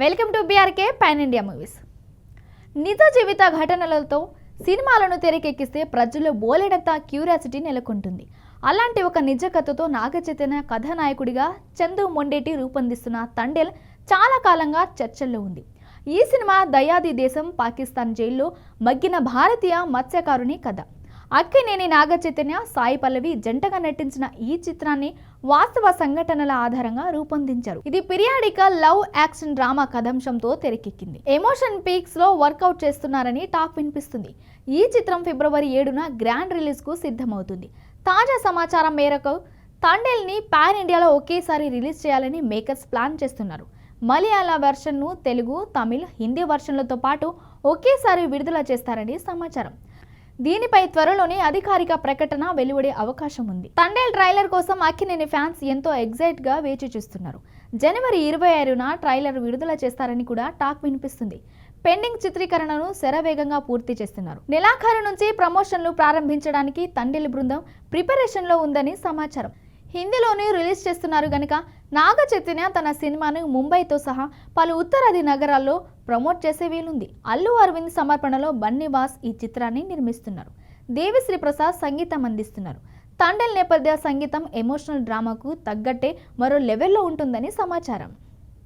Welcome to BRK pan India movies. నిజ జీవిత ఘటనలతో సినిమాలను తెరకెక్కిస్తే ప్రజల్లో బోలెడంత క్యూరియాసిటీ నెలకొంటుంది. అలాంటి ఒక నిజ కథతో నాగచైతన్య కథానాయకుడిగా చందు మొండేటి రూపొందిస్తున్న తండేల్ చాలా కాలంగా చర్చల్లో ఉంది. ఈ సినిమా దయాది దేశం పాకిస్తాన్ జైల్లో మగ్గిన భారతీయ మత్స్యకారుని కథ. అక్కినేని నాగచైతన్య, సాయి పల్లవి జంటగా నటించిన ఈ చిత్రాన్ని వాస్తవ సంఘటనల ఆధారంగా రూపొందించారు. ఇది పిరియాడికల్ లవ్ యాక్షన్ డ్రామా కథాంశంతో తెరకెక్కింది. ఎమోషన్ పీక్స్ లో వర్కౌట్ చేస్తున్నారని టాక్ వినిపిస్తుంది. ఈ చిత్రం ఫిబ్రవరి 7న గ్రాండ్ రిలీజ్ కు సిద్ధమవుతుంది. తాజా సమాచారం మేరకు తండేల్ ని పాన్ ఇండియాలో ఒకేసారి రిలీజ్ చేయాలని మేకర్స్ ప్లాన్ చేస్తున్నారు. మలయాళ వెర్షన్ను తెలుగు, తమిళ్, హిందీ వెర్షన్లతో పాటు ఒకేసారి విడుదల చేస్తారని సమాచారం. దీనిపై త్వరలోనే అధికారిక ప్రకటన వెలువడే అవకాశం ఉంది. తండేల్ ట్రైలర్ కోసం అక్కినేని ఫ్యాన్స్ ఎంతో ఎగ్జైట్ గా వేచి చూస్తున్నారు. జనవరి 26న ట్రైలర్ విడుదల చేస్తారని కూడా టాక్ వినిపిస్తుంది. పెండింగ్ చిత్రీకరణను శరవేగంగా పూర్తి చేస్తున్నారు. నెలాఖరు నుంచి ప్రమోషన్లు ప్రారంభించడానికి తండేల్ బృందం ప్రిపరేషన్ లో ఉందని సమాచారం. హిందీలోనే రిలీజ్ చేస్తున్నారు గనుక నాగచైతన్య తన సినిమాను ముంబైతో సహా పలు ఉత్తరాది నగరాల్లో ప్రమోట్ చేసే వీలుంది. అల్లు అరవింద్ సమర్పణలో బన్నీవాస్ ఈ చిత్రాన్ని నిర్మిస్తున్నారు. దేవిశ్రీ ప్రసాద్ సంగీతం అందిస్తున్నారు. తండేల్ నేపథ్య సంగీతం ఎమోషనల్ డ్రామాకు తగ్గట్టే మరో లెవెల్లో ఉంటుందని సమాచారం.